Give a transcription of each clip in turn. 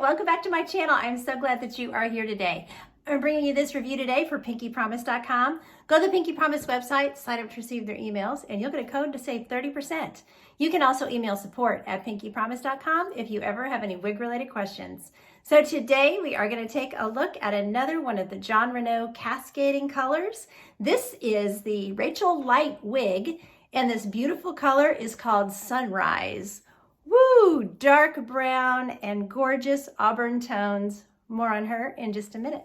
welcome back to my channel. I'm so glad that you are here today. I'm bringing you this review today for pinkypromise.com. Go to the Pinky Promise website, sign up to receive their emails, and you'll get a code to save 30%. You can also email support@pinkypromise.com if you ever have any wig-related questions. So today we are going to take a look at another one of the Jon Renau Cascading Colors. This is the Rachel Lite wig, and this beautiful color is called Sunrise. Woo! Dark brown and gorgeous auburn tones. More on her in just a minute.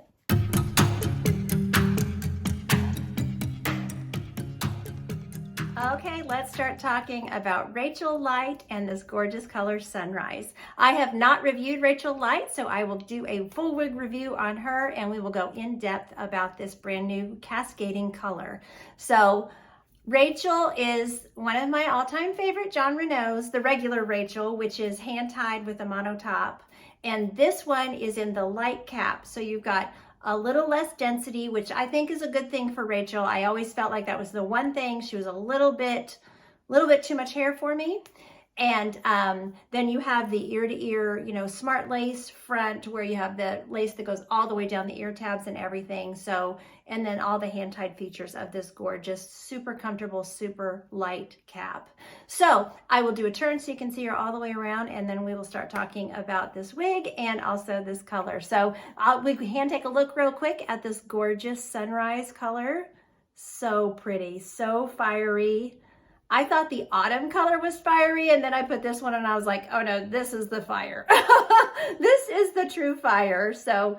Okay, let's start talking about Rachel Lite and this gorgeous color Sunrise. I have not reviewed Rachel Lite, so I will do a full wig review on her and we will go in depth about this brand new cascading color. So Rachel is one of my all-time favorite Jon Renau's, the regular Rachel, which is hand-tied with a mono top. And this one is in the light cap. So you've got a little less density, which I think is a good thing for Rachel. I always felt like that was the one thing. She was a little bit too much hair for me. And then you have the ear-to-ear, smart lace front where you have the lace that goes all the way down the ear tabs and everything. So, and then all the hand-tied features of this gorgeous, super comfortable, super light cap. So I will do a turn so you can see her all the way around, and then we will start talking about this wig and also this color. So we can take a look real quick at this gorgeous Sunrise color. So pretty, so fiery. I thought the autumn color was fiery, and then I put this one and I was like, oh no, this is the fire. This is the true fire. So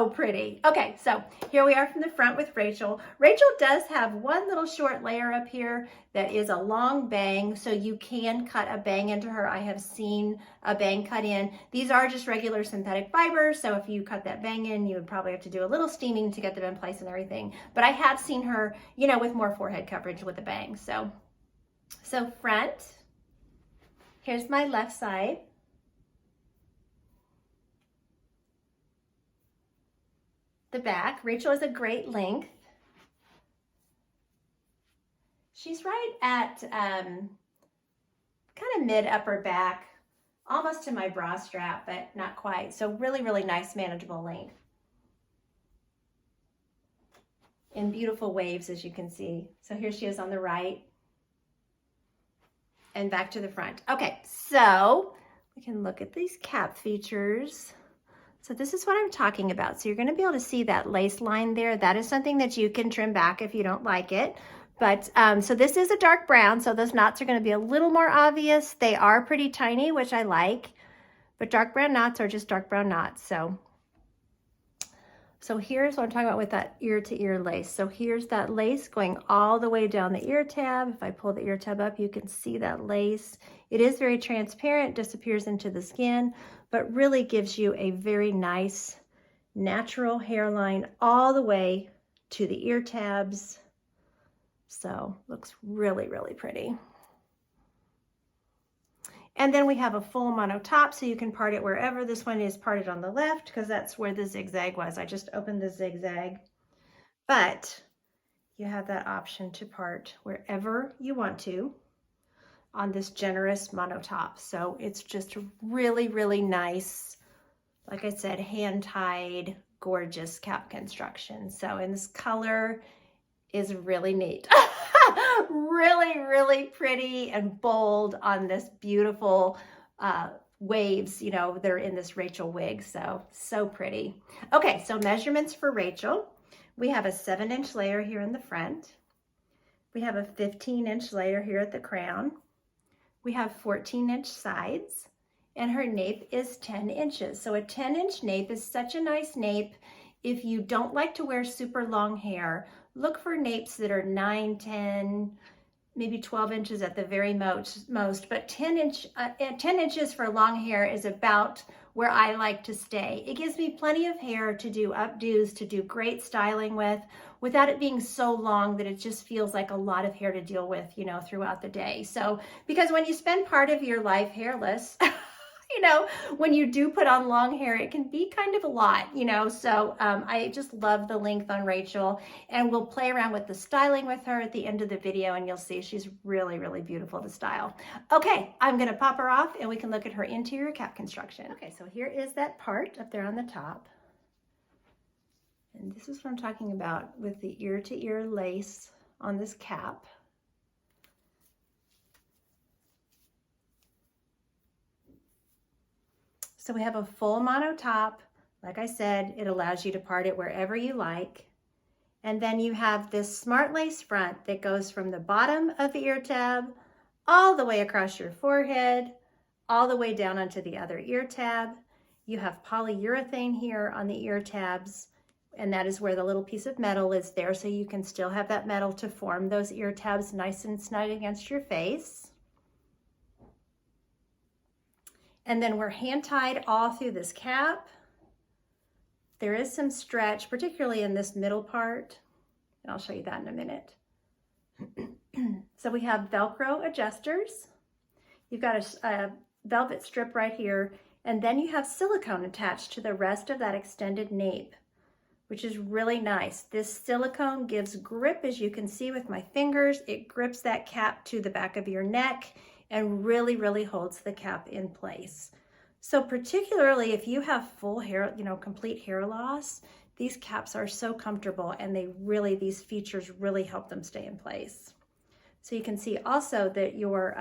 pretty. Okay, so here we are from the front with Rachel. Rachel does have one little short layer up here that is a long bang, so you can cut a bang into her. I have seen a bang cut in. These are just regular synthetic fibers, so if you cut that bang in, you would probably have to do a little steaming to get them in place and everything. But I have seen her, with more forehead coverage with a bang. So front, here's my left side. The back, Rachel is a great length. She's right at kind of mid upper back, almost to my bra strap, but not quite. So really, really nice, manageable length. In beautiful waves, as you can see. So here she is on the right. And back to the front. Okay, so we can look at these cap features. So this is what I'm talking about. So you're gonna be able to see that lace line there. That is something that you can trim back if you don't like it. But so this is a dark brown, so those knots are gonna be a little more obvious. They are pretty tiny, which I like, but dark brown knots are just dark brown knots. So here's what I'm talking about with that ear-to-ear lace. So here's that lace going all the way down the ear tab. If I pull the ear tab up, you can see that lace. It is very transparent, disappears into the skin, but really gives you a very nice, natural hairline all the way to the ear tabs. So looks really, really pretty. And then we have a full mono top, so you can part it wherever. This one is parted on the left because that's where the zigzag was. I just opened the zigzag. But you have that option to part wherever you want to on this generous mono top. So it's just really, really nice, like I said, hand-tied, gorgeous cap construction. So, and this color is really neat. Really, really pretty and bold on this beautiful waves, that are in this Rachel wig. So pretty. Okay, so measurements for Rachel. We have a 7-inch layer here in the front. We have a 15-inch layer here at the crown. We have 14-inch sides, and her nape is 10 inches. So a 10-inch nape is such a nice nape. If you don't like to wear super long hair, look for napes that are 9, 10, maybe 12 inches at the very most, but 10 inches for long hair is about where I like to stay. It gives me plenty of hair to do updos, to do great styling with, without it being so long that it just feels like a lot of hair to deal with, throughout the day. So, because when you spend part of your life hairless, You know, when you do put on long hair, it can be kind of a lot, you know, so I just love the length on Rachel, and we'll play around with the styling with her at the end of the video, and you'll see she's really, really beautiful to style. Okay, I'm gonna pop her off and we can look at her interior cap construction. Okay, so here is that part up there on the top. And this is what I'm talking about with the ear-to-ear lace on this cap. So we have a full mono top. Like I said, it allows you to part it wherever you like. And then you have this smart lace front that goes from the bottom of the ear tab all the way across your forehead, all the way down onto the other ear tab. You have polyurethane here on the ear tabs, and that is where the little piece of metal is there, so you can still have that metal to form those ear tabs nice and snug against your face. And then we're hand tied all through this cap. There is some stretch, particularly in this middle part, and I'll show you that in a minute. So we have Velcro adjusters. You've got a velvet strip right here, and then you have silicone attached to the rest of that extended nape, which is really nice. This silicone gives grip, as you can see with my fingers. It grips that cap to the back of your neck and really, really holds the cap in place. So particularly if you have full hair, you know, complete hair loss, these caps are so comfortable, and these features really help them stay in place. So you can see also that your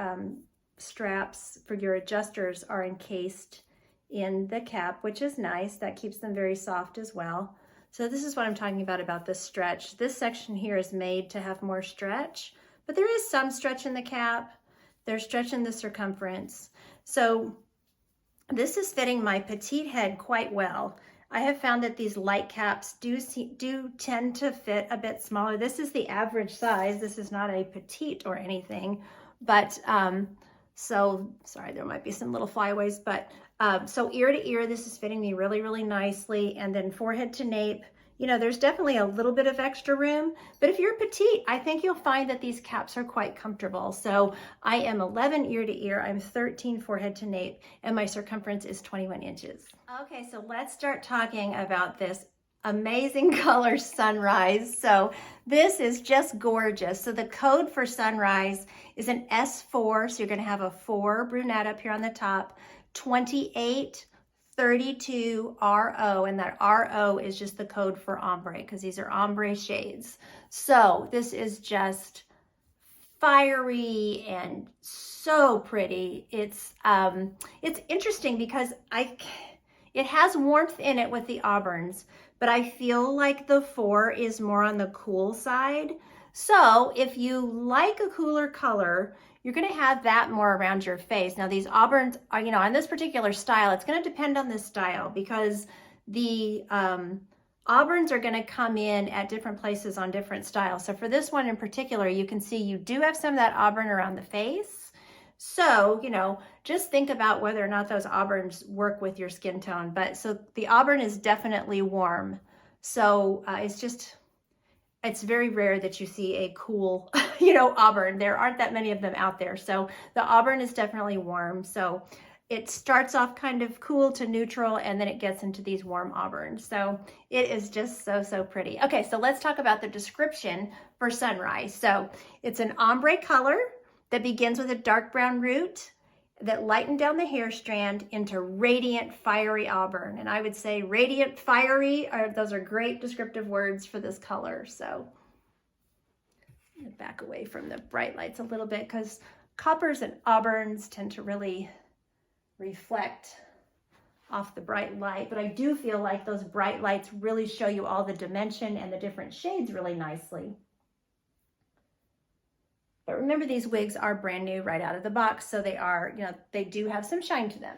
straps for your adjusters are encased in the cap, which is nice. That keeps them very soft as well. So this is what I'm talking about the stretch. This section here is made to have more stretch, but there is some stretch in the cap. There's stretch in the circumference. So this is fitting my petite head quite well. I have found that these light caps do tend to fit a bit smaller. This is the average size. This is not a petite or anything, but so sorry, there might be some little flyaways, but so ear to ear, this is fitting me really, really nicely. And then forehead to nape, you know, there's definitely a little bit of extra room, but if you're petite, I think you'll find that these caps are quite comfortable. So I am 11 ear to ear, I'm 13 forehead to nape, and my circumference is 21 inches. Okay, so let's start talking about this amazing color Sunrise. So this is just gorgeous. So the code for Sunrise is an S4, so you're gonna have a 4 brunette up here on the top, 28, 32 RO, and that RO is just the code for ombre, because these are ombre shades. So this is just fiery and so pretty. It's interesting because it has warmth in it with the auburns, but I feel like the 4 is more on the cool side. So if you like a cooler color, you're gonna have that more around your face. Now these auburns are, you know, on this particular style, it's gonna depend on this style, because the auburns are gonna come in at different places on different styles. So for this one in particular, you can see you do have some of that auburn around the face. So, you know, just think about whether or not those auburns work with your skin tone. But so the auburn is definitely warm. So it's very rare that you see a cool, you know, auburn. There aren't that many of them out there. So the auburn is definitely warm. So it starts off kind of cool to neutral, and then it gets into these warm auburns. So it is just so, so pretty. Okay, so let's talk about the description for Sunrise. So it's an ombre color that begins with a dark brown root that lightened down the hair strand into radiant, fiery auburn. And I would say radiant, fiery, those are great descriptive words for this color. So I'm gonna back away from the bright lights a little bit, because coppers and auburns tend to really reflect off the bright light. But I do feel like those bright lights really show you all the dimension and the different shades really nicely. But remember, these wigs are brand new right out of the box, so they are, you know, they do have some shine to them.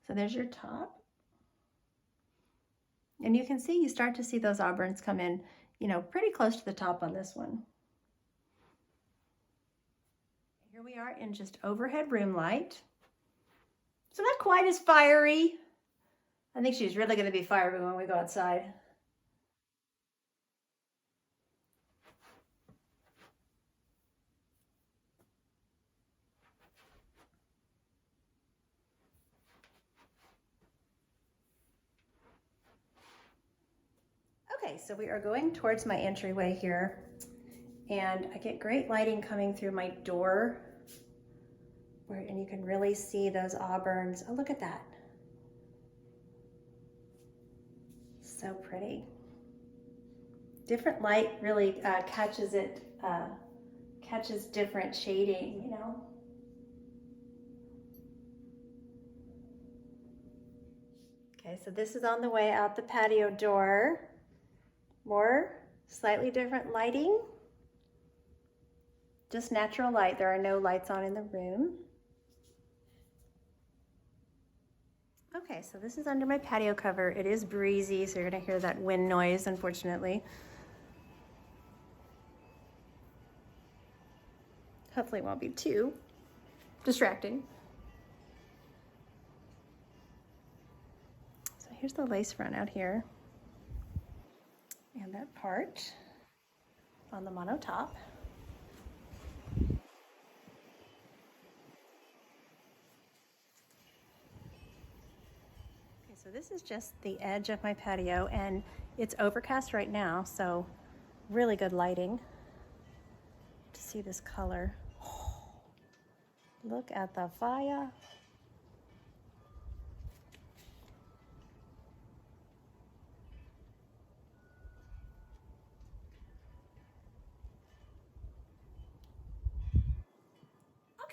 So there's your top. And you can see, you start to see those auburns come in, you know, pretty close to the top on this one. Here we are in just overhead room light. So not quite as fiery. I think she's really going to be fiery when we go outside. Okay, so we are going towards my entryway here, and I get great lighting coming through my door, and you can really see those auburns. Oh, look at that. So pretty. Different light really catches different shading, you know. Okay, so this is on the way out the patio door. More slightly different lighting. Just natural light. There are no lights on in the room. Okay, so this is under my patio cover. It is breezy, so you're gonna hear that wind noise, unfortunately. Hopefully it won't be too distracting. So here's the lace front out here. And that part on the mono top. Okay, so this is just the edge of my patio, and it's overcast right now, so really good lighting to see this color. Oh, look at the fire.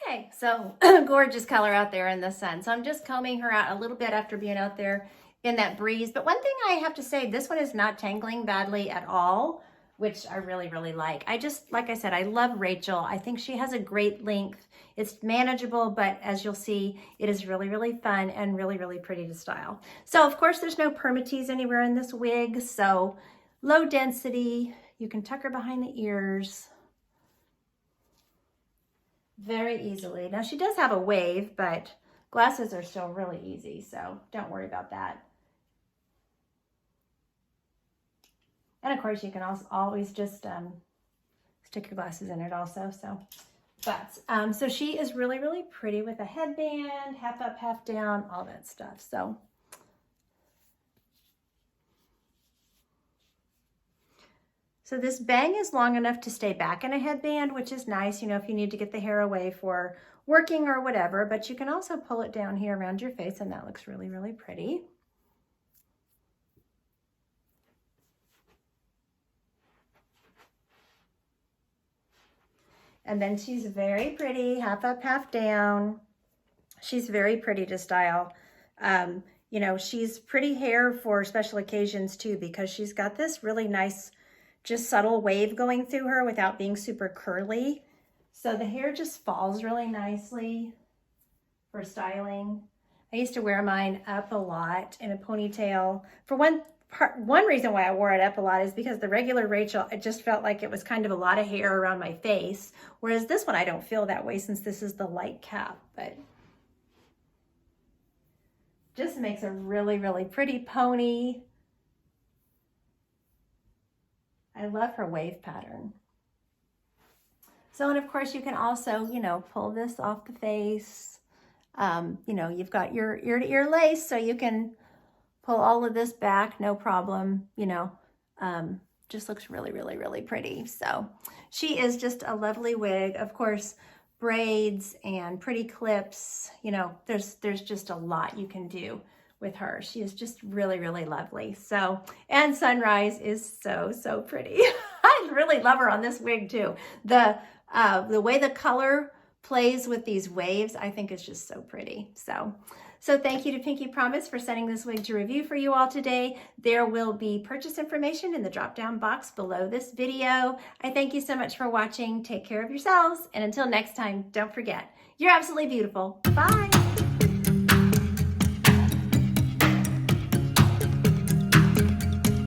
Okay, so gorgeous color out there in the sun. So I'm just combing her out a little bit after being out there in that breeze. But one thing I have to say, this one is not tangling badly at all, which I really, really like. Like I said, I love Rachel. I think she has a great length. It's manageable, but as you'll see, it is really, really fun and really, really pretty to style. So of course, there's no permatease anywhere in this wig. So low density, you can tuck her behind the ears very easily. Now she does have a wave, but glasses are still really easy, so don't worry about that. And of course you can also always just stick your glasses in it also. So she is really, really pretty with a headband, half up, half down, all that stuff. So this bang is long enough to stay back in a headband, which is nice, you know, if you need to get the hair away for working or whatever, but you can also pull it down here around your face, and that looks really, really pretty. And then she's very pretty, half up, half down. She's very pretty to style. You know, she's pretty hair for special occasions too, because she's got this really nice, just subtle wave going through her without being super curly. So the hair just falls really nicely for styling. I used to wear mine up a lot in a ponytail. For one reason why I wore it up a lot is because the regular Rachel, it just felt like it was kind of a lot of hair around my face. Whereas this one, I don't feel that way since this is the light cap, but just makes a really, really pretty pony. I love her wave pattern. So, and of course you can also, you know, pull this off the face. You know, you've got your ear to ear lace, so you can pull all of this back, no problem, you know, just looks really, really, really pretty. So she is just a lovely wig. Of course, braids and pretty clips, you know, there's just a lot you can do with her. She is just really, really lovely. So, and Sunrise is so, so pretty. I really love her on this wig too. The way the color plays with these waves, I think is just so pretty. So thank you to Pinky Promise for sending this wig to review for you all today. There will be purchase information in the drop-down box below this video. I thank you so much for watching. Take care of yourselves. And until next time, don't forget, you're absolutely beautiful. Bye.